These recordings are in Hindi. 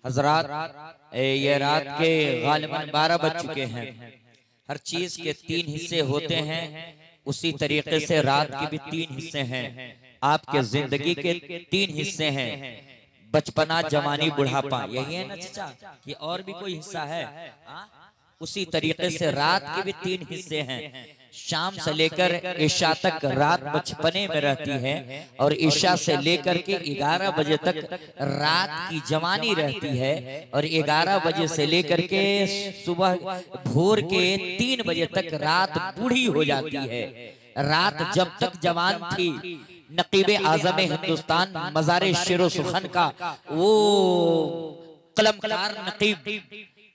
हजरात ये रात के गालिबन 12 बज चुके हैं। हर चीज के 3 हिस्से होते हैं, उसी तरीके से रात के भी 3 हिस्से हैं। आपके जिंदगी के 3 हिस्से हैं, बचपना, जवानी, बुढ़ापा। यही है ना चाचा कि और भी कोई हिस्सा है? उसी तरीके से रात के भी 3 हिस्से हैं। शाम से लेकर ईशा तक रात बचपने में रहती है और ईशा से लेकर के 11 बजे तक रात की जवानी रहती है और 11 बजे से लेकर के सुबह भोर के 3 बजे तक रात बूढ़ी हो जाती है। रात जब तक जवान थी, नकीबे आज़म हिंदुस्तान मज़ारे शेरो सुखन का वो कलमकार नकीब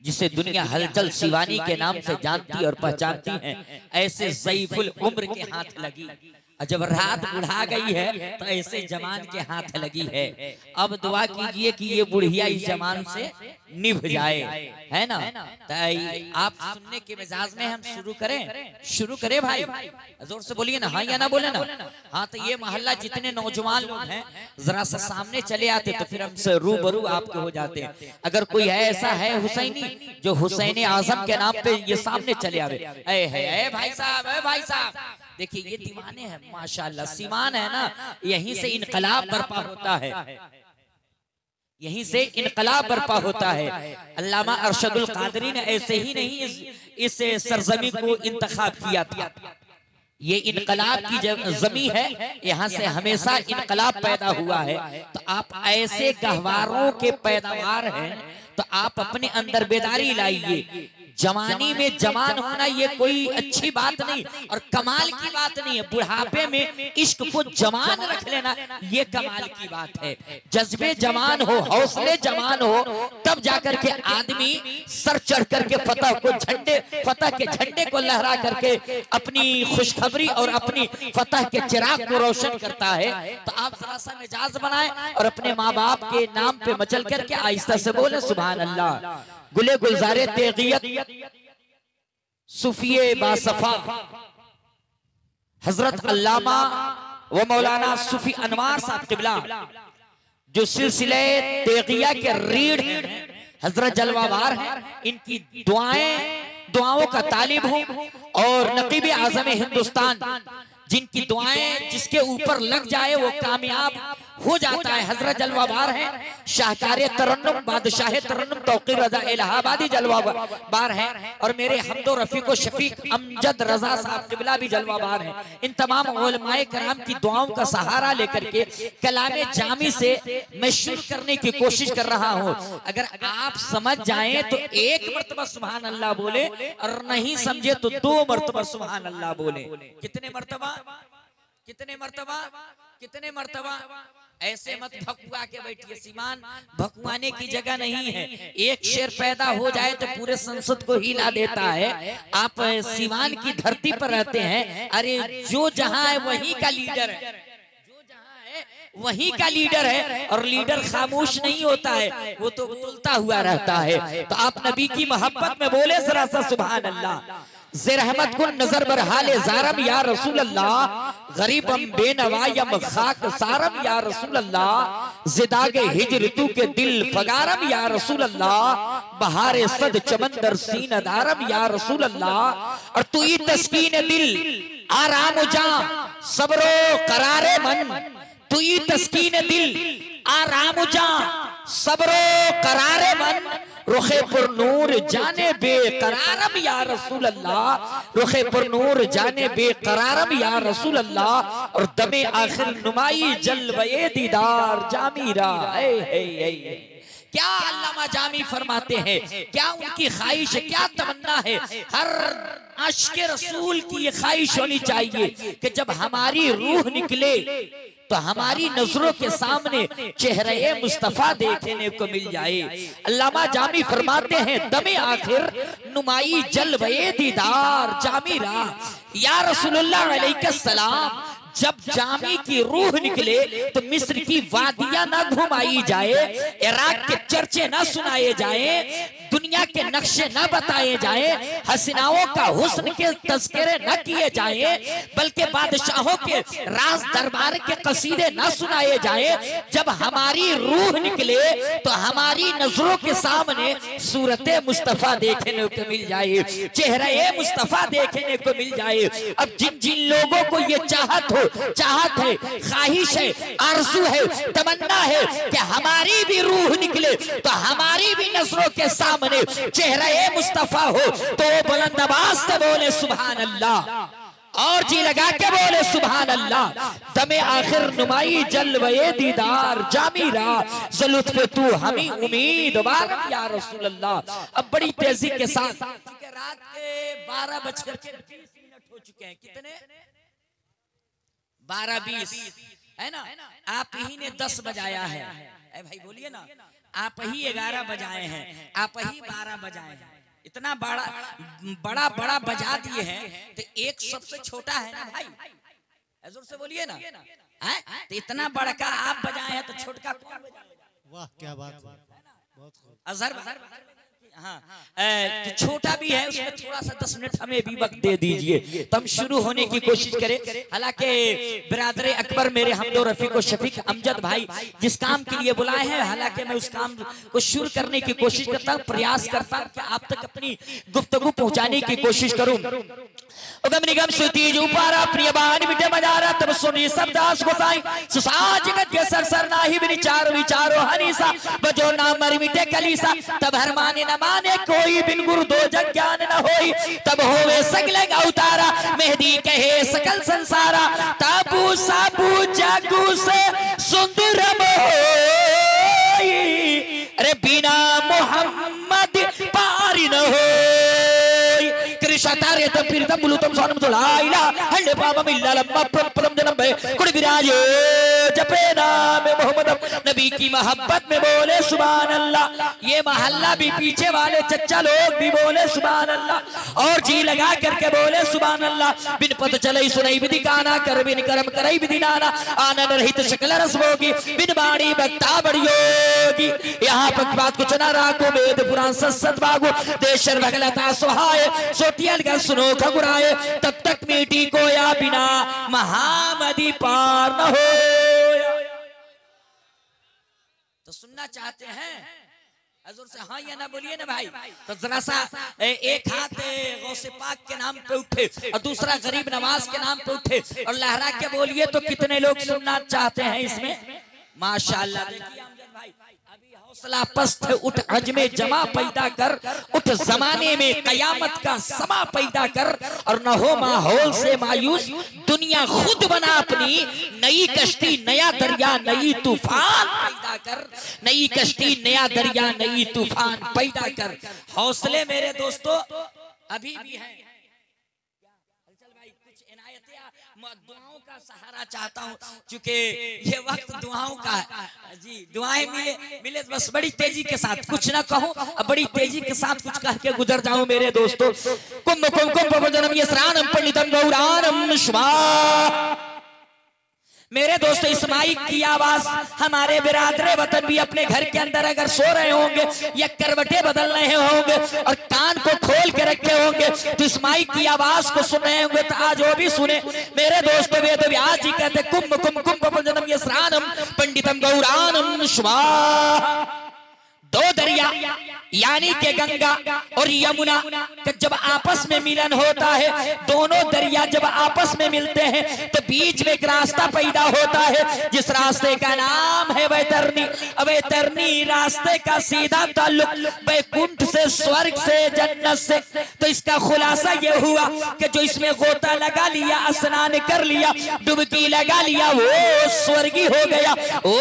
जिसे दुनिया हलचल शिवानी के नाम से जानती और पहचानती है, ऐसे ज़ईफुल उम्र के हाथ लगी। जब रात बुढ़ा गई है तो ऐसे जवान के हाथ लगी है। अब दुआ कीजिए कि ये बुढ़िया इस जवान से निभ जाए, है ना? तो आप सुनने के मिजाज में हम शुरू करें भाई, जोर से बोलिए ना, हाँ या ना बोले ना? हाँ, तो ये मोहल्ला जितने नौजवान लोग हैं जरा सा सामने चले आते तो फिर हमसे रूबरू आपके हो जाते हैं। अगर कोई है ऐसा है हुसैनी जो हुसैन आजम के नाम पे ये सामने चले आवे, ऐ भाई साहब, देखिए ये दीवाने हैं माशाल्लाह, सीमान है ना, यहीं से इनकलाब बर्पा होता है, यहीं से इनकलाब बर्पा होता है। अल्लामा अरशदुल कादरी ने ऐसे ही नहीं इस सरजमी को इंतखाब किया था। ये इनकलाब की जमी है, यहाँ से हमेशा इनकलाब पैदा हुआ है। तो आप ऐसे गहवारों के पैदावार हैं तो आप अपने अंदर बेदारी लाइए। जवानी में जवान होना ये कोई अच्छी बात नहीं और कमाल की बात नहीं है। बुढ़ापे में इश्क को जवान रख लेना ये कमाल की बात है। जज्बे जवान हो, हौसले जवान हो, तब जाकर के आदमी सर चढ़ करके फतह के झंडे को लहरा करके अपनी खुशखबरी और अपनी फतह के चिराग को रोशन करता है। तो आप जरा सा मिजाज बनाए और अपने माँ बाप के नाम पे मचल करके आहिस्ता से बोले सुभान अल्लाह। गुले गुलजारे तेगियत सूफिये बासफा हजरत अल्लामा व मौलाना सूफी अनवार साहब किबला जो सिलसिले तेगिया के रीढ़ हजरत जलवावार हैं, इनकी दुआओं का तालिब हूं और नकीबे आज़म हिंदुस्तान जिनकी दुआएं जिसके ऊपर लग जाए वो कामयाब हो जाता है। हजरत जलवाबार है, शाहकार तरन्नुम बादशाह तरन्नुम तौकीर रजा इलाहाबादी जलवाबार है और मेरे हमदो रफीको शफीक अमजद रजा साहब किबला भी जलवाबार है। इन तमाम उलमाए कराम की दुआओं का सहारा लेकर के कलामे जामी से मैं शुरू करने की कोशिश कर रहा हूँ। अगर आप समझ जाएं तो 1 मरतबा सुभान अल्लाह बोले और नहीं समझे तो 2 मरतबा सुभान अल्लाह बोले। कितने मरतबा? ऐसे मत भकुआ के बैठिए, सीमान भकुआने की जगह नहीं है। एक शेर पैदा हो जाए तो पूरे संसद को हिला देता है। आप सीमान की धरती पर रहते हैं, अरे जो जहां है वहीं का लीडर है, वहीं का लीडर है और लीडर खामोश नहीं होता है, वो तो बोलता हुआ रहता है। तो आप नबी की मोहब्बत में बोले जरा सा सुभान अल्लाह। ज़रहमत को नजर बरहाले ज़ारम या रसूल अल्लाह, गरीबम बेनवा यम खाक सारम या रसूल अल्लाह, ज़िदागे हिज्र तू के दिल फगारम या रसूल अल्लाह, बहारे सद चमंदर सीन दारम या रसूल अल्लाह। और तू ही तस्कीन दिल आराम जा सब्रो करारे मन, तू ही तस्कीन दिल आराम जा सब्रो करारे मन, रुखे पर नूर जाने बेकरारम या रसूल अल्लाह, रुखे पर नूर जाने बेकरारम या रसूल अल्लाह। और दमे आखिर नुमाई जलवे दीदार जामीरा। क्या अल्लामा जामी फरमाते हैं, क्या उनकी ख्वाहिश है, क्या तमन्ना है? हर आशिक़े रसूल की ये ख्वाहिश होनी चाहिए कि जब हमारी रूह निकले तो हमारी नजरों के सामने चेहरे मुस्तफा देखने को मिल जाए। अल्लामा जामी फरमाते हैं दमे आखिर नुमाई जलवे दीदार जामीरा या रसूलुल्लाह अलैहिस्सलाम। जब जामी की रूह निकले तो मिस्र की वादियां ना घुमाई जाए, इराक के चर्चे ना सुनाए जाए, दुनिया के नक्शे न बताए जाए, हसीनाओं का हुस्न के तस्करे न किए जाए, बल्कि बादशाहों के राज दरबार के कसीदे न सुनाए जाए, जब हमारी रूह निकले तो हमारी नजरों के सामने सूरत मुस्तफा देखने को मिल जाए, चेहरा मुस्तफा देखने को मिल जाए। अब जिन जिन लोगों को ये चाहत है, ख्वाहिश है, आरज़ू है, तमन्ना है कि हमारी भी रूह निकले तो हमारी भी नजरों के सामने चेहरा मुस्तफा हो, तो वो बुलंद आवाज से बोले सुभान अल्लाह और जी लगा के बोले सुभान अल्लाह। दमे आखिर नुमाई जलवे दीदार जामीरा ज़लुत्फ़े तू हमी उम्मीदवार या रसूल अल्लाह। अब बड़ी तेजी के साथ रात के 12:20 हो चुके हैं, कितने 12:20 है ना, आप ही ने 10 बजाया है। भाई बोलिए ना, आप ही 11 बजाए हैं, आप ही 12 बजाए हैं, इतना बड़ा बड़ा बजा दिए हैं, तो एक सबसे छोटा है ना भाई, जोर से बोलिए ना, तो इतना बड़ा का आप बजाए हैं तो छोटका कौन बजाएगा? वाह क्या बात, बहुत अजहर हाँ, तो छोटा भी है, उसमें थोड़ा सा 10 मिनट हमें भी वक्त दे दीजिए तो हम शुरू होने की कोशिश करें। हालांकि बिरादरे अकबर मेरे हमदो रफीक और शफीक अमजद भाई जिस काम के लिए बुलाए हैं, हालांकि मैं उस काम को शुरू करने की कोशिश करता हूँ, प्रयास करता हूँ कि आप तक अपनी गुफ्तगू पहुंचाने की कोशिश करूँ। उगम निगम सुतीज उपारा प्रियबान मिटे मजारा तब सुनी सब दास गोसाई सुसाज जगत के सर नाही बिन चारो विचारो हनीसा बजो ना मर मिटे कलीसा तब हर माने न माने कोई बिन गुरु दो जग ज्ञान न होई तब होवे सगले अवतारा मेहदी कहे सकल संसारा ताबू साबू जागू से सुंदरम होई अरे बिना मोहम्मद पारी न हो कृष्णारे तब फिर तब बुलुतम सोनम तोलाइला हल्ले पापा मिल्ला लम्मा परम जन्म में कुड़ विराजे जपे नाम मोहम्मद नबी की मोहब्बत में बोले सुभान अल्लाह। ये महल्ला भी पीछे वाले चच्चा लोग भी बोले सुभान अल्लाह और जी लगा करके बोले सुभान अल्लाह। बिन पद चले सुनई विधि काना कर बिन कर्म करई विधि नाना आनंद रहित शकल रस भोगी बिन बाणी बक्ता बड़ी योगी यहाँ पर बात कुछ न राखो वेद पुराण सत बागो देशर भगलता सुहाए सोटियल का सुनो खगुराए तब तक मीठी को या बिना महामदी पार न हो। तो सुनना चाहते हैं हजूर से हाँ या ना बोलिए ना भाई। तो जरा सा एक हाथ गौसे पाक के नाम पे उठे और दूसरा गरीब नवाज के नाम पे उठे और लहरा के बोलिए तो कितने लोग सुनना चाहते हैं इसमें। माशाअल्लाह भाई अभी हौसला पस्त उठ अजमे जमा पैदा कर उठ जमाने में कयामत का समा पैदा कर और न हो माहौल से मायूस दुनिया खुद बना अपनी नई कश्ती नया दरिया नई तूफान पैदा कर नई कश्ती नया दरिया नई तूफान पैदा कर। हौसले मेरे दोस्तों अभी भी हैं। दुआओं का सहारा चाहता हूँ क्योंकि ये वक्त दुआओं का है जी। दुआएं मिले बस बड़ी तेजी के साथ कुछ ना कहूँ अब बड़ी तेजी के साथ कुछ कह के गुजर जाऊं मेरे दोस्तों। कुंभ कुंभ कुंभ जन्म ये श्राणम पंडितम गौरानम स्वाहा। मेरे दोस्तों इस माइक की आवाज हमारे बिरादरे वतन भी अपने घर के अंदर अगर सो रहे होंगे या करवटे बदल रहे होंगे और कान को खोल के रखे होंगे तो इस माइक की आवाज को सुन रहे होंगे तो आज वो भी सुने। मेरे दोस्तों वेद व्यास जी कहते कुंभ कुंभ कुंभ जन्म ये स्नानम पंडितम गौरानम स्वाहा। दो दरिया यानी के गंगा और यमुना का जब आपस में मिलन होता है दोनों दरिया जब आपस में मिलते हैं तो बीच में एक रास्ता पैदा होता है जिस रास्ते का नाम है वैतरणी। वैतरणी रास्ते का सीधा ताल्लुक वैकुंठ से स्वर्ग से जन्नत से। तो इसका खुलासा ये हुआ कि जो इसमें गोता लगा लिया स्नान कर लिया डुबकी लगा लिया वो स्वर्गी हो गया वो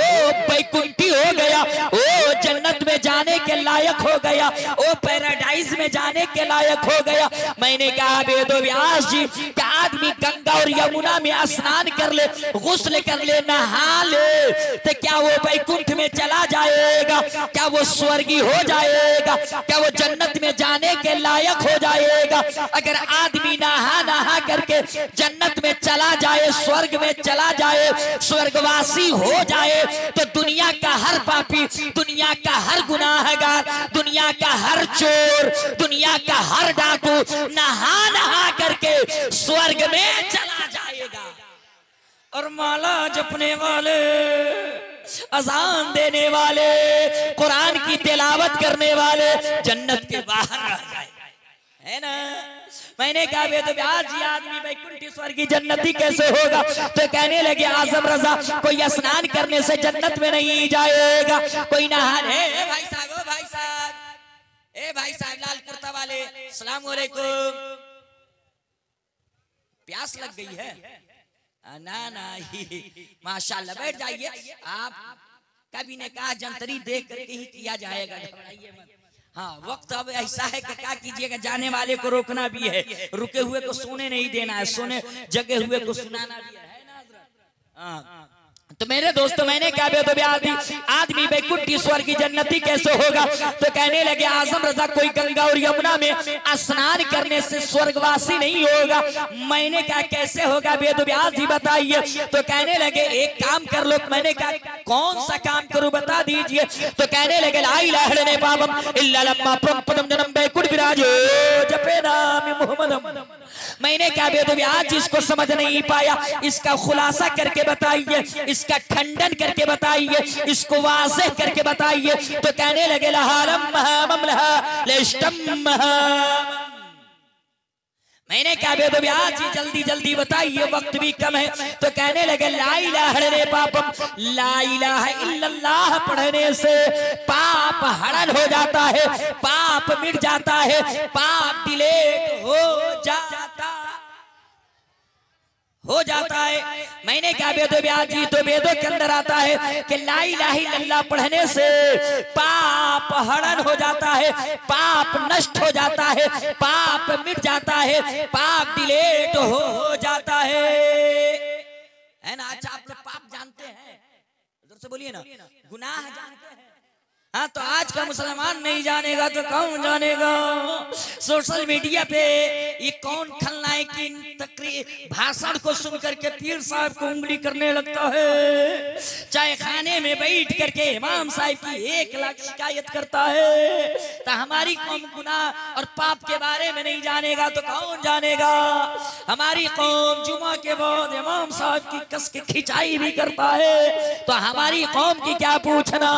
वैकुंठी हो गया वो जन्नत में जाने के लायक हो गया वो पैराडाइज में जाने के लायक हो गया। मैंने कहा वेद व्यास जी कि आज आदमी गंगा और यमुना में स्नान कर ले, गुस्ल कर ले, नहा ले, तो क्या वो वैकुंठ में चला जाएगा? क्या वो स्वर्गी हो जाएगा? क्या वो जन्नत में जाने के लायक हो जाएगा? अगर आदमी नहा नहा करके जन्नत में चला जाए, स्वर्ग में चला जाए, स्वर्गवासी हो जाए, तो दुनिया का हर पापी, दुनिया का हर गुनाहगार, दुनिया का हर चोर, दुनिया का हर डाकू नहा नहा करके स्वर्ग में चला जाएगा। और माला जपने वाले, अजान देने वाले, कुरान की तिलावत करने वाले जन्नत के बाहर रह जाए, है ना? मैंने कहा वे तो आज ही आदमी वैकुंठेश्वर की जन्नती कैसे होगा? तो कहने लगे आजम रजा, कोई स्नान करने से जन्नत में नहीं जाएगा, कोई नहाने। भाई साहब, ओ भाई साहब, ए भाई साहब लाल कुर्ता वाले, अस्सलाम वालेकुम, प्यास लग गई है? ना ना, माशाल्लाह, बैठ जाइए। आप कभी ने कहा जंतरी देख करके ही किया जाएगा, घबराइए मत। हाँ, वक्त अब ऐसा है कि क्या कीजिएगा, जाने वाले को रोकना भी है, रुके हुए को सोने नहीं देना है, सोने जगे हुए को सुनाना भी है ना हज़रत? हाँ, तो मेरे दोस्तों, मैंने क्या आदमी वैकुंठेश्वर की जन्नती कैसे होगा? तो कहने लगे आजम रजा, कोई गंगा और यमुना में स्नान करने से स्वर्गवासी नहीं होगा। मैंने कहा कैसे होगा वेद व्यास जी बताइए। तो कहने लगे एक काम कर लो। मैंने कहा कौन सा काम करूं, बता दीजिए। तो कहने लगे ला इलाहा इल्लल्लाह पावम इल्ला लम्मा परमपदम जन्म वैकुंठ विराजो जपे नाम मुहम्मदम। मैंने क्या वेद व्यास जी इसको समझ नहीं पाया, इसका खुलासा करके बताइए, इसका खंडन करके बताइए, इसको वाज़ेह करके बताइए। तो कहने लगे लहारम महमलहा लेष्टम महम। मैंने क्या वेद व्यास जी जल्दी जल्दी बताइए, वक्त भी कम है। तो कहने लगे ला इलाहा इल्लल्लाह पापम, ला इलाहा इल्लल्लाह पढ़ने से पाप हरण हो जाता है, पाप मिट जाता है, पाप डिलीट हो जाता है। मैंने क्या वेद व्यास जी, तो वेदों के अंदर आता है कि ला इलाहा इल्लल्लाह पढ़ने से पाप हरण हो जाता है, पाप नष्ट हो जाता है, पाप मिट जाता है, पाप डिलीट हो जाता है ना? अच्छा, आप लोग पाप जानते हैं? उधर से बोलिए ना, गुनाह जानते हैं? हाँ, तो आज का मुसलमान नहीं जानेगा तो कौन जानेगा? सोशल मीडिया पे ये कौन खलनायक की तकरीर भाषण को सुन करके पीर साहब को उंगली करने लगता है, चाहे खाने में बैठ करके इमाम साहब की 1 लाख शिकायत करता है। तो हमारी कौम गुनाह और पाप के बारे में नहीं जानेगा तो कौन जानेगा? हमारी कौम जुमा के बाद इमाम साहब की कस के खिंचाई भी करता है, तो हमारी कौम की क्या पूछना?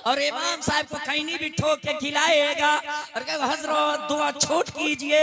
और इमाम साहब को खैनी भी ठोक के खिलाएगा और कहेगा हजरत दुआ छोट कीजिए,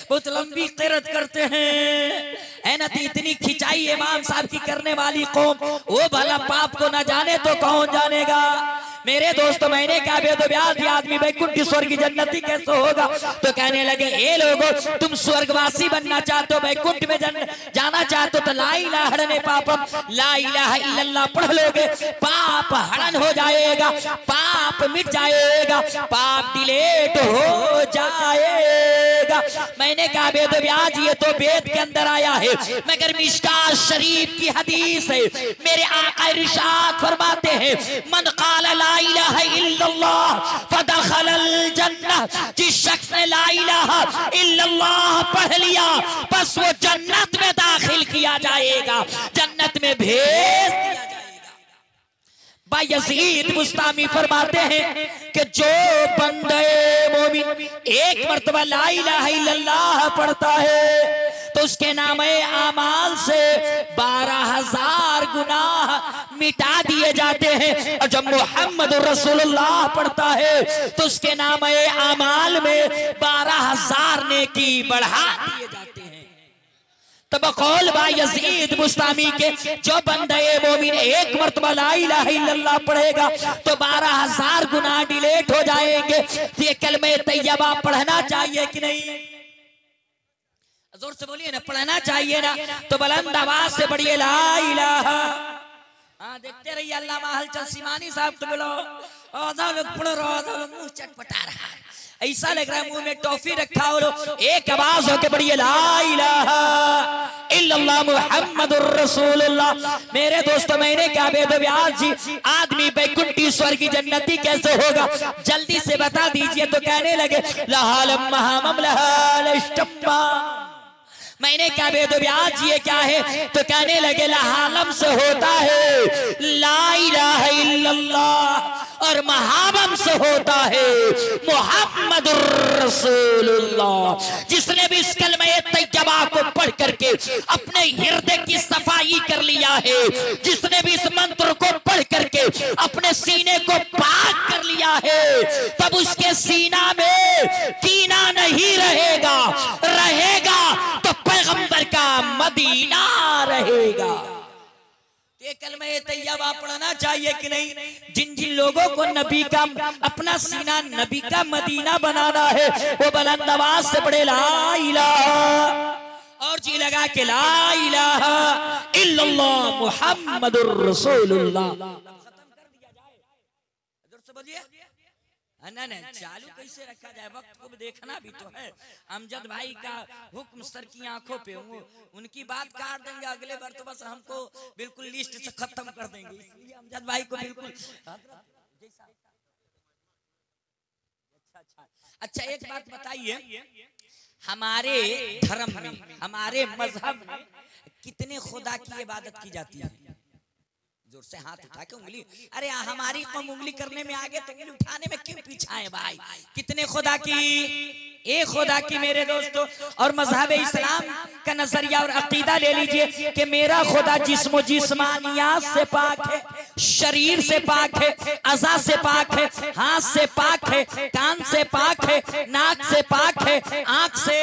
बहुत लंबी क़िरत करते हैं, है ना? तो इतनी खिंचाई इमाम साहब की करने वाली कौम, वो भला पाप को ना जाने तो कौन जानेगा? मेरे दोस्तों, मैंने क्या वेद व्यास आदमी वैकुंठेश्वर की जन्नती कैसे होगा? तो कहने लगे ए लोगों, तुम स्वर्गवासी बनना चाहते हो, वैकुंठ में जाना चाहते हो, तो ला इलाहा इल्लल्लाह पापम, ला इलाहा इल्लल्लाह पढ़ लोगे, पाप हरण हो जाएगा, पाप मिट जाएगा, पाप डिलीट हो जाएगा। मैंने कहा वेद व्यास ये तो वेद के अंदर आया है, मगर मिशकात शरीफ की हदीस है। मेरे आका इरशाद फरमाते हैं मन क़ाल ला इलाहा इल्लल्लाह फदखलल जन्नह, जिस शख्स ने ला इलाहा इल्लल्लाह पढ़ लिया बस वो जन्नत में दाखिल किया जाएगा, जन्नत में भेज दिया जाएगा। बायज़ीद बुस्तामी फरमाते हैं कि जो बंदे मोमिन एक मर्तबा ला इलाहा इल्लल्लाह पढ़ता है तो उसके नामे आमाल से 12,000 गुनाह मिटा दिए जाते हैं। और जब मोहम्मद रसूलुल्लाह पढ़ता है तो उसके नामे आमाल में 12,000 नेकी बढ़ा दिए जाते हैं। तब कौल बायज़ीद बुस्तामी के जो बंदे मोमिन एक मर्तबा ला इलाहा इल्लल्लाह पढ़ेगा तो 12,000 गुनाह डिलीट हो जाएंगे। ये कलमे तैयबा पढ़ना चाहिए कि नहीं? जोर से बोलिए ना, पढ़ना चाहिए ना? तो बुलंद आवाज से पढ़िए ला इलाहा। हाँ, देखते रहिए अल्लामा हलचल सीमानी साहब तो बोलो आधा लोग पढ़ रहा, आधा लोग मुंह चटपटा रहा है। ऐसा लग रहा है मुंह में टॉफी रखा हो। एक आवाज होके बढ़िया ला इलाहा इल्लल्लाह मुहम्मदुर रसूलुल्लाह। मेरे दोस्तों मैंने कहा वेदव्यास जी आदमी बैकुंठेश्वर की जन्नती कैसे होगा, जल्दी से बता दीजिए। तो कहने लगे लहालम महामम लहालष्टम्मा। मैंने कहा वेदव्यास जी ये क्या है, तो कहने लगे लहालम से होता है ला इलाहा इल्लल्लाह और महाबम से होता है मुहम्मदुर रसूलुल्लाह। जिसने भी इस कलमे तैयबा को पढ़ करके अपने हृदय की सफाई कर लिया है, जिसने भी इस मंत्र को पढ़ करके अपने सीने को पाक कर लिया है, तब उसके सीना में कीना नहीं रहेगा, रहेगा तो पैगंबर का मदीना रहेगा। ये कलमे तैयबा पढ़ना चाहिए कि नहीं? जिन जिन लोगों को नबी का अपना सीना नबी का मदीना बनाना है वो बुलंद आवाज से पढ़े ला इलाहा और जी लगा के ला इलाहा इल्लल्लाह मुहम्मदुर रसूलुल्लाह। खत्म कर दिया जाए, जोर से बोलिए। नहीं चालू कैसे रखा जाए, वक्त को भी देखना भी तो है। अमजद भाई का हुक्म सर की आंखों पे, उनकी बात काट देंगे अगले बार तो बस हमको बिल्कुल लिस्ट से खत्म कर देंगे, इसलिए अमजद भाई को बिल्कुल। अच्छा एक बात बताइए, हमारे धर्म में हमारे मजहब में कितने खुदा की इबादत की जाती है? जोर से हाथ उठा के उंगली। अरे हमारी कौम उंगली करने में आगे तो उंगली उठाने में क्यों पीछा है भाई? कितने खुदा की? एक खुदा की मेरे दोस्तों। और मजहब इस्लाम का नजरिया और अकीदा ले लीजिए कि मेरा खुदा जिस्म जिस्मानियात से पाक है, शरीर से पाक है, अज़ा से पाक है, हाथ से पाक है, कान से पाक है, नाक से पाक है, आंख से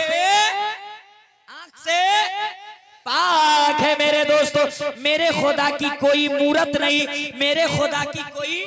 पाक है। मेरे दोस्तों मेरे खुदा की कोई मूरत नहीं, मेरे खुदा की कोई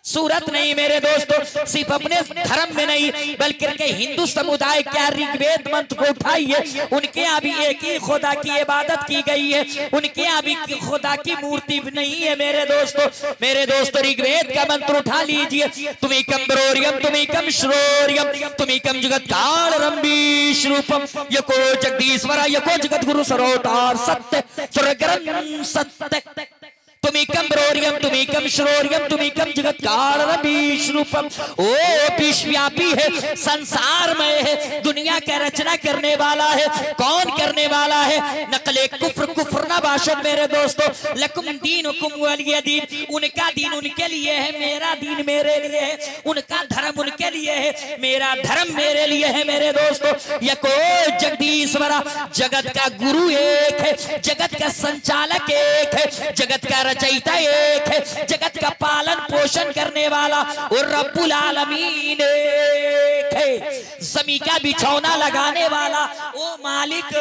सूरत नहीं मेरे दोस्तों। सिर्फ अपने धर्म में नहीं बल्कि हिंदू समुदाय क्या ऋग्वेद मंत्र को उठाइए, उनके यहाँ भी एक ही खुदा की इबादत की गई है, उनके यहाँ भी खुदा की मूर्ति नहीं है मेरे दोस्तों। मेरे दोस्तों ऋग्वेद का मंत्र उठा लीजिए, तुमिकम ब्रोरियम तुमिकम श्रोरियम तुमिकम जगत कालरंबीश रूपम यको जगदीश्वर यको जगत गुरु सरोतार सत्य सुरगरम सत्य तुमिकम ब्रोरियम तुमिकम श्रोरियम तुमिकम जगत कालरंबीश रूपम। ओ विश्वव्यापी है, संसार में है, दुनिया का रचना करने वाला है। कौन करने वाला है? नकले कुफ्र कुफ्र ना बाशद मेरे दोस्तों। लकुम दीनुकुम वलिय दीन, उनका दीन उनके लिए है, मेरा दीन मेरे लिए है, उनका धर्म उनके लिए है, मेरा धर्म मेरे लिए है मेरे दोस्तों। यको जगदीश्वरा, जगत का गुरु एक है, जगत का संचालक एक है, जगत का रचयिता एक है, जगत का पालन पोषण करने वाला और रब्बुल आलमीन एक है, ज़मीन का बिछौना लगाने वाला ओ मालिक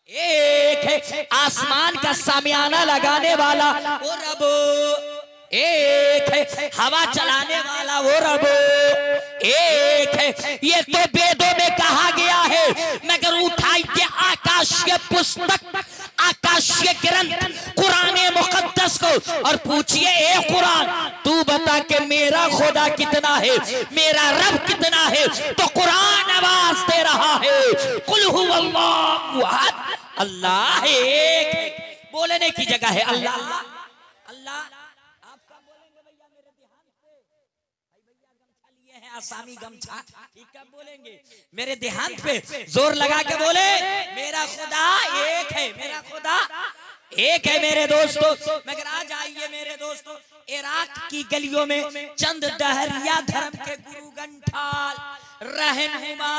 एक है, आसमान का सामियाना लगाने वाला वो रब एक है, हवा चलाने वाला वो रब एक है। ये तो वेदों में कहा गया है, मगर उठाइए आकाशीय पुस्तक आकाशीय ग्रंथ कुरान मुकद्दस को और पूछिए ए कुरान तू बता के मेरा खुदा कितना है, मेरा रब कितना है? तो कुरान आवाज दे रहा है कुल हुवल्लाहु अहद, अल्लाह एक। बोलने की जगह है अल्लाह अल्लाह। आप कब बोलेंगे भैया मेरे ध्यान से? भाई भैया गमछा लिए हैं, आसामी गमछा, ठीक कब बोलेंगे? मेरे ध्यान पे जोर लगा के बोले मेरा खुदा एक है, मेरा खुदा एक है मेरे दोस्तों। मगर आ जाइए मेरे दोस्तों, इराक की गलियों में चंद डहरिया धर्म के गुरु गंठाल रहनुमा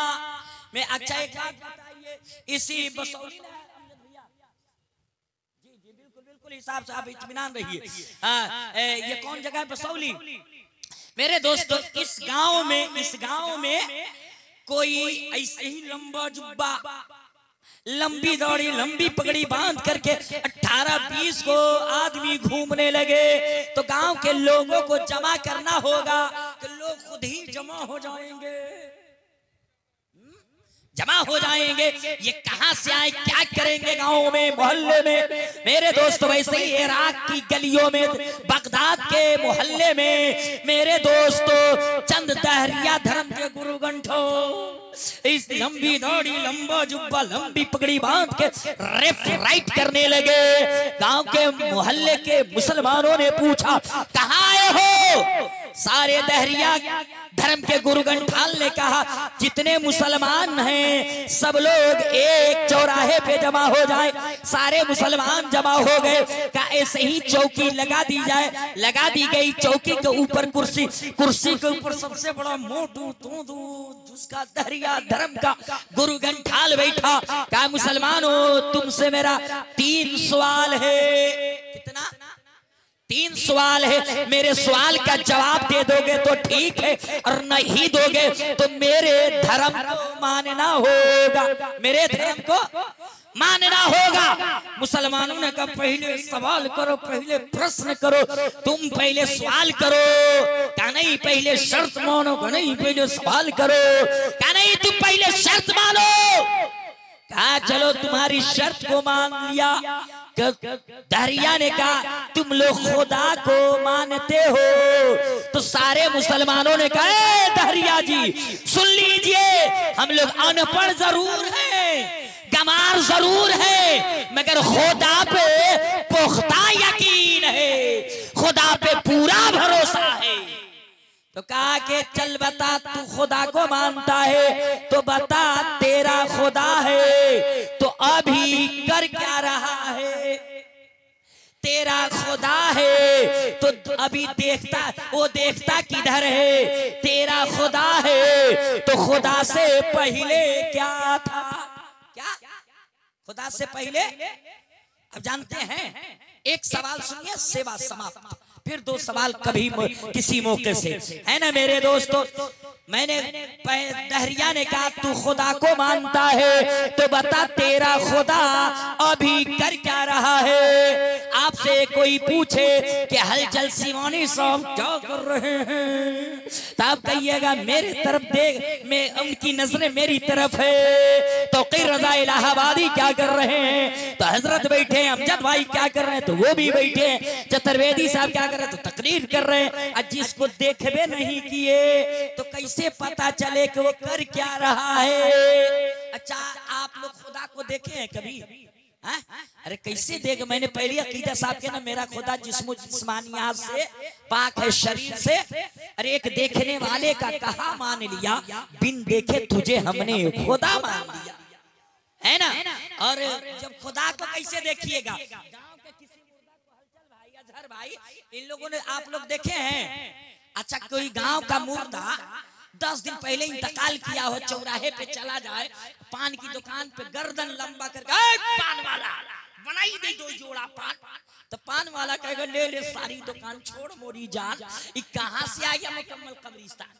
में। अच्छा एक बात बताइए, इसी बसौली जी बिल्कुल बिल्कुल हिसाब से आप इत्मीनान रहिए। ये कौन जगह है? बसौली मेरे दोस्तों। इस गांव में कोई ऐसे ही लंबा जुब्बा लंबी दौड़ी लंबी पगड़ी बांध करके 18-20 को आदमी घूमने लगे तो गांव के लोगों को जमा करना होगा कि लोग खुद ही जमा हो जाएंगे, जमा हो जाएंगे। ये कहां से आए, क्या करेंगे गांव में मोहल्ले में? मेरे दोस्त वैसे ही इराक की गलियों में, बगदाद के मोहल्ले में मेरे दोस्तों चंद दहरिया धर्म के गुरु गंठो इस लंबी दाढ़ी, लंबा जुब्बा, लंबी पगड़ी बांध के लेफ्ट राइट करने लगे। गांव के मोहल्ले के मुसलमानों ने पूछा, कहाँ आए हो? सारे दहरिया धर्म के गुरु गंठाल ने कहा, जितने मुसलमान हैं सब लोग एक चौराहे पे जमा हो जाए। सारे मुसलमान जमा हो गए। का ऐसे ही चौकी लगा दी जाए। लगा दी गई। चौकी के ऊपर कुर्सी, कुर्सी के ऊपर सबसे बड़ा मोटू तोंदू जिसका दहरिया धर्म का गुरु गंठाल बैठा। का मुसलमानों, तुमसे मेरा 3 सवाल है। कितना? 3 सवाल है। मेरे सवाल का जवाब दे दोगे तो ठीक है, और नहीं दोगे तो मेरे धर्म को मानना होगा। मेरे धर्म को मानना होगा। मुसलमानों ने कहा, पहले सवाल करो, पहले प्रश्न करो, तुम पहले सवाल करो। क्या नहीं, पहले शर्त मानो। क्या नहीं, पहले सवाल करो। क्या नहीं, तुम पहले शर्त मानो। कहा चलो तुम्हारी शर्त को मान लिया। दहरिया ने कहा, तुम लोग खुदा को मानते हो? तो सारे मुसलमानों ने कहा, दहरिया जी सुन लीजिए, हम लोग अनपढ़ जरूर हैं, गमार जरूर है, मगर खुदा पे पुख्ता यकीन है, खुदा पे पूरा भरोसा है। तो कहा कि चल बता, तू खुदा को मानता है तो बता तेरा खुदा है तो अभी कर क्या रहा है? तेरा खुदा है तो अभी देखता, वो देखता किधर है? तेरा खुदा है तो खुदा से पहले क्या था? क्या खुदा से पहले? अब जानते हैं, एक सवाल सुनिए, सेवा समाप्त। फिर 2 सवाल कभी किसी मौके से, है ना मेरे दोस्तों। मैंने दहरिया ने कहा, तू खुदा को मानता है तो बता तेरा खुदा अभी कर क्या रहा है? आपसे कोई पूछे कि हलचल सिवानी साहब क्या कर रहे हैं, तो आप कहिएगा मेरे तरफ देख, मैं उनकी नजरें मेरी तरफ है। तो रजा इलाहाबादी क्या कर रहे हैं? तो हजरत बैठे हैं। अमजद भाई क्या कर रहे हैं? तो वो भी बैठे हैं। चतुर्वेदी साहब क्या कर रहे हैं? तो तकरीर कर रहे हैं। और जिसको देखबे नहीं किए तो कैसे पता चले कि वो कर क्या रहा है? अच्छा, आप लोग खुदा को देखे हैं कभी? है? अरे कैसे देख, मैंने पहले अकीदा साहब के ना, मेरा खुदा जिस्मानियात से पाक है, शरीर से। अरे एक देखने वाले का कहा मान लिया, बिन देखे तुझे हमने खुदा मान लिया, है ना। और जब खुदा को कैसे देखिएगा? गांव के किसी मुर्दा को हलचल भाई, अजहर भाई, इन लोगों ने, आप लोग देखे हैं? अच्छा, कोई गांव का मुर्दा 10 दिन पहले इंतकाल किया हो, चौराहे पे चला जाए, पान की दुकान पे गर्दन लंबा करके, पान वाला बनाई दे 2 जोड़ा पान। तो पान वाला कहेगा, ले ले सारी दुकान छोड़ मोरी जान, ये कहां से आ गया मुकम्मल कब्रिस्तान,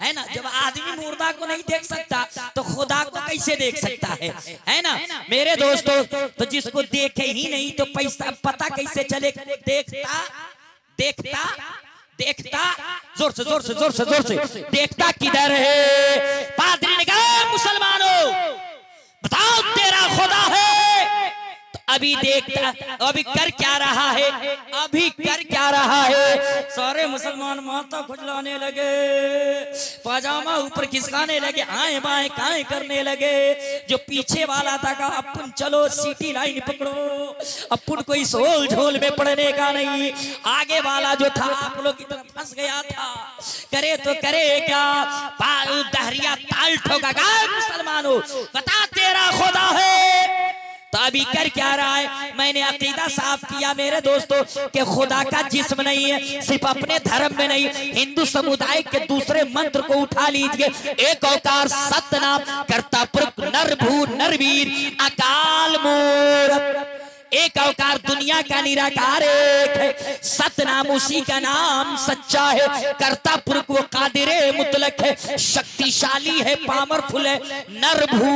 है ना। जब आदमी मुर्दा को नहीं देख सकता तो खुदा को कैसे देख सकता है ना मेरे दोस्तों। तो जिसको देखे ही नहीं तो पैसा पता कैसे चले? देखता देखता देखता, जोर से जोर से जोर से जोर से देखता किधर है? पादरी ने कहा, मुसलमानों बताओ तेरा खुदा है तो अभी देखता, अभी कर क्या रहा है? अभी कर क्या रहा है? सारे मुसलमान माथा खुजलाने लगे, पाजामा ऊपर खिसकाने लगे, आए बाएं काएं करने लगे। जो पीछे वाला था कहा, अपन चलो सीटी लाइन पकड़ो, अपन कोई सोल झोल में पड़ने का नहीं। आगे वाला जो था आप लोग की तरफ फंस गया था, करे तो करे क्या? दहरिया ताल ठोका, मुसलमानों बता तेरा खुदा है तो अभी कर क्या रहा है? मैंने अकीदा साफ किया मेरे दोस्तों कि खुदा का जिस्म नहीं है। सिर्फ अपने धर्म में नहीं, हिंदू समुदाय के दूसरे मंत्र को उठा लीजिए। एक ओंकार सतनाम करता पुरख नरभू नरवीर अकाल मूरत। एक अवतार दुनिया का निराकार एक है, सतनाम उसी का नाम सच्चा है। करता पुरख वो कादिरे मुतलक है, शक्तिशाली है, पावरफुल है। नरभू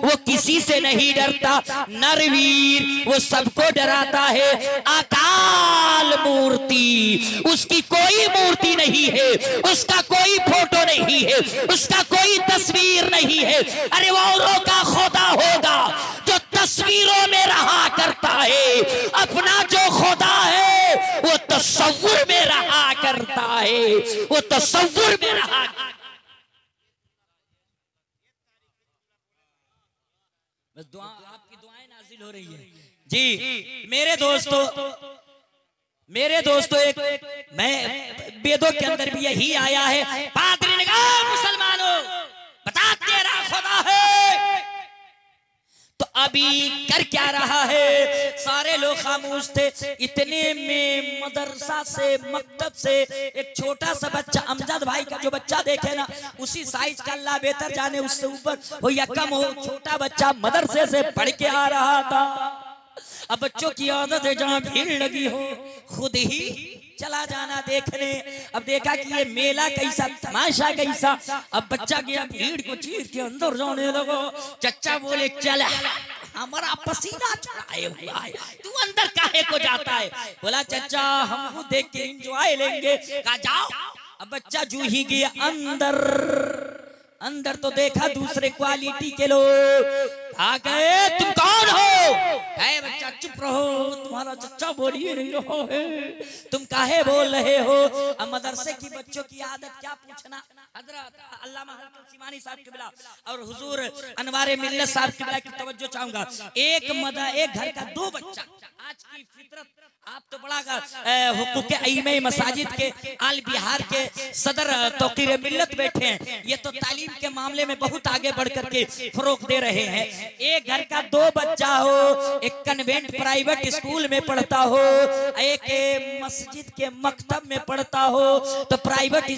वो किसी से नहीं डरता, नरवीर वो सबको डराता है। अकाल मूर्ति उसकी कोई मूर्ति नहीं है, उसका कोई फोटो नहीं है, उसका कोई तस्वीर नहीं है। अरे वो औरों का खुदा होगा जो तस्वीरों में रहा करता है, अपना जो खुदा है वो वो तसव्वुर में रहा करता है, वो तसव्वुर में रहा। बस दुआ, आपकी दुआएं नाजिल हो रही है जी। मेरे दोस्तों एक मैं वेदों के अंदर भी यही आया है, पादरी ने कहा मुसलमानों बता तेरा खुदा है, तो अभी कर क्या रहा है? सारे लोग खामोश थे। इतने में मदरसा से मकतब से एक छोटा सा बच्चा, अमजद भाई का जो बच्चा देखे ना, उसी साइज का, अल्लाह बेहतर जाने उससे ऊपर हो या कम हो, छोटा बच्चा मदरसे से पढ़ के आ रहा था। अब बच्चों की आदत है जहाँ भीड़ लगी हो खुद ही चला जाना देखने। अब देखा कि ये मेला कैसा, तमाशा कैसा। अब बच्चा गया, भीड़ को चीर के अंदर जाने लगा। चचा बोले चल हमारा पसीना छुड़ाए हुआ है, तू अंदर काहे को जाता है? बोला चचा हम देख के एंजॉय लेंगे। कहा जाओ। अब बच्चा जू ही गया अंदर तो देखा दूसरे क्वालिटी के लोग आ गए। तुम कौन हो? है बच्चा चुप रहो, तुम्हारा चचा बोल ही नहीं रहा है, तुम काहे बोल रहे हो? अब मदरसे की बच्चों की आदत क्या पूछना। हजरत अल्लामा सीमानी साहब किबला और हुजूर अनवारे मिल्लत साहब किबला की तवज्जो चाहूंगा। एक घर का दो बच्चा, आज की फितरत, आप तो बड़ा हुकूक़े अइमे मसाजिद के आल बिहार के सदर तौकीर मिल्लत बैठे हैं, ये तो तालीम के मामले में बहुत आगे बढ़ करके फरोग दे रहे हैं। एक घर का दो बच्चा हो, एक कन्वेंट प्राइवेट स्कूल में पढ़ता हो, एक मस्जिद के मकतब में पढ़ता हो, तो प्राइवेट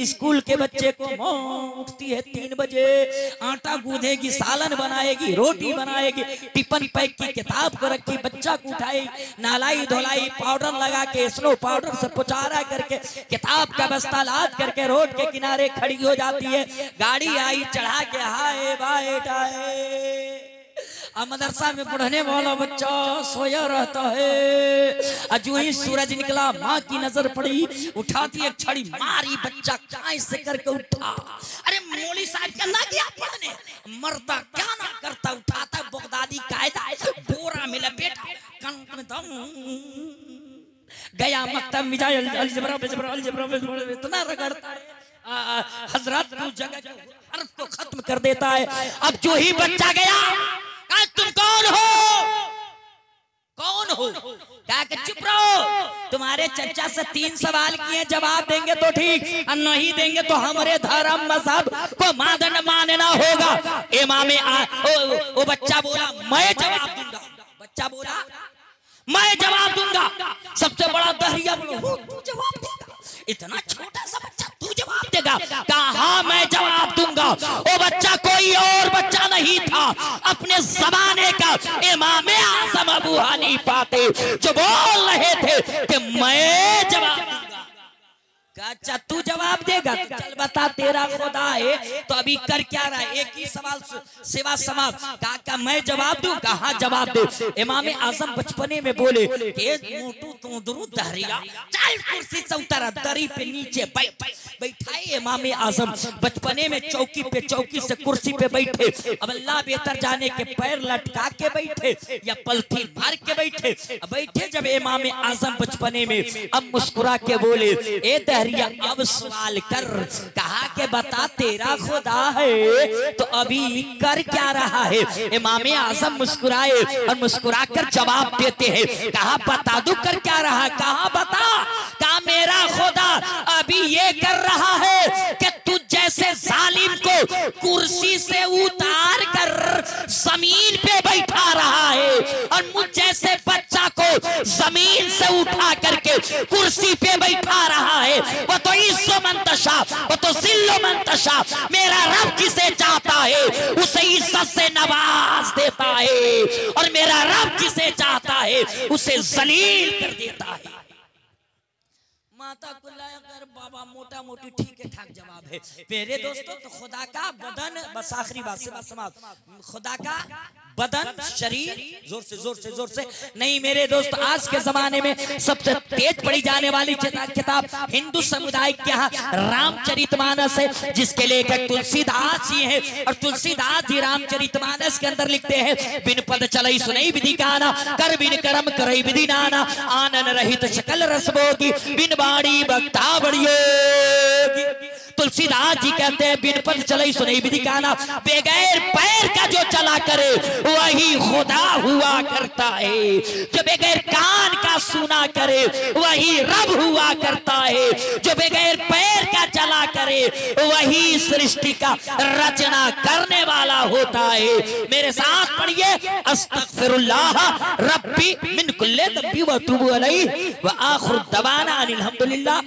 स्कूल के बच्चे को माँ उठती है 3 बजे, आटा गूंधेगी, सालन बनाएगी, रोटी बनाएगी, टिफिन पैक की किताब को रखी, बच्चा को उठाई, नहलाई धुलाई, पाउडर लगा के, स्नो पाउडर से पुचारा करके, किताब का बस्ता लाद करके रोड के किनारे खड़ी हो जाती है। गाड़ी आई, चढ़ा के हाय बाय टाए। अब मदरसा में पढ़ने वाला बच्चा सोया रहता है। जो ही सूरज निकला, माँ की नजर पड़ी, उठाती एक छड़ी मारी, बच्चा कांच से करके उठा। अरे मौली साहब क्या ना गया पढ़ने, मरता क्या ना करता, उठाता बगदादी कायदा, बोरा में लपेटा, कंठ में दम गया मकतब में जाए, अलजबरा इतना रगड़ता हजरत उस जगह हर्फ को खत्म कर देता है। अब जो ही बच्चा गया, तुम कौन हो? कौन हो? क्या चुप रहो, तुम्हारे चचा से 3 सवाल किए, जवाब देंगे तो ठीक, और नहीं देंगे तो हमारे धर्म मजहब को मानना मानना होगा। इमामे वो बच्चा बोला मैं जवाब दूंगा, बच्चा बोला मैं जवाब दूंगा। सबसे बड़ा दहरिया बोलो तू जवाब देगा, इतना छोटा सा बच्चा तू जवाब देगा? कहा मैं जवाब दूंगा। वो बच्चा कोई और बच्चा नहीं था, अपने जमाने का इमामे आज़म अबू हनीफा थे, जो बोल रहे थे कि मैं जवाब दूंगा। अच्छा तू जवाब देगा? चल बता तेरा खुदा है तो अभी कर क्या रहा है? एक ही सवाल सेवा समाप्त। कहा मैं जवाब दूं? कहा जवाब दे। इमाम आजम बचपने में बोले मोटू तू दुरूद दहरिया, चल कुर्सी से उतरा, दरी पे नीचे बैठाए इमाम आजम। बचपने में चौकी पे, चौकी से कुर्सी पे बैठे। अब अल्लाह बेहतर जाने के पैर लटका के बैठे या पलथी मार के बैठे। बैठे जब इमाम आजम बचपने में, अब मुस्कुरा के बोले ए दहरिया अब सवाल कर। कहा के बता तेरा खुदा है तो अभी कर क्या रहा है? इमाम आजम मुस्कुराए और मुस्कुरा कर जवाब देते हैं। कहा बता दो कर क्या रहा? कहा बता। कहा मेरा खुदा अभी ये कर रहा है कि तू जैसे जालिम को कुर्सी से उतार कर जमीन पे बैठा रहा है, और मुझ जैसे बच्चा को जमीन से उठा करके कुर्सी पे बैठा रहा है। वो तो इज्जो मंतशा, वो तो जिल्लो मंतशा। मेरा रब जिसे चाहता है उसे इज्जत से नवाज देता है, और मेरा रब जिसे चाहता है उसे जलील कर देता है। माता कुल्ला कर बाबा मोटा मोटी ठीक है ठाक जवाब है मेरे दोस्तों। तो खुदा का बदन, बस आखिरी बात से बस समाप्त, खुदा का बदन शरीर जोर से नहीं मेरे दोस्त। आज के जमाने में सबसे तेज पढ़ी जाने वाली किताब हिंदू समुदाय के यहाँ रामचरितमानस है, जिसके लेखक तुलसीदास जी हैं। और तुलसीदास जी रामचरितमानस के अंदर लिखते हैं, बिन पद चलई सुनई विधि गाना, कर बिन कर्म करई विधि नाना, आनन रहित सकल रस भोगी, बिन बाणी बक्ता बड़ियोगी। तुलसीदास जी कहते हैं, बिन पद चलई सुनई विधि गाना, बगैर पैर का जो चला करे वही खुदा हुआ करता है। जो बगैर कान का सुना करे वही रब हुआ करता है। जो बगैर पैर का चला करे वही सृष्टि का रचना करने वाला होता है। मेरे साथ पढ़िए, अस्तगफिरुल्लाह रब्बी मिन कुल्ली ज़ंबी व अतूबु अलैहि व आखिरु दवाना अनिल हम्दुलिल्लाह।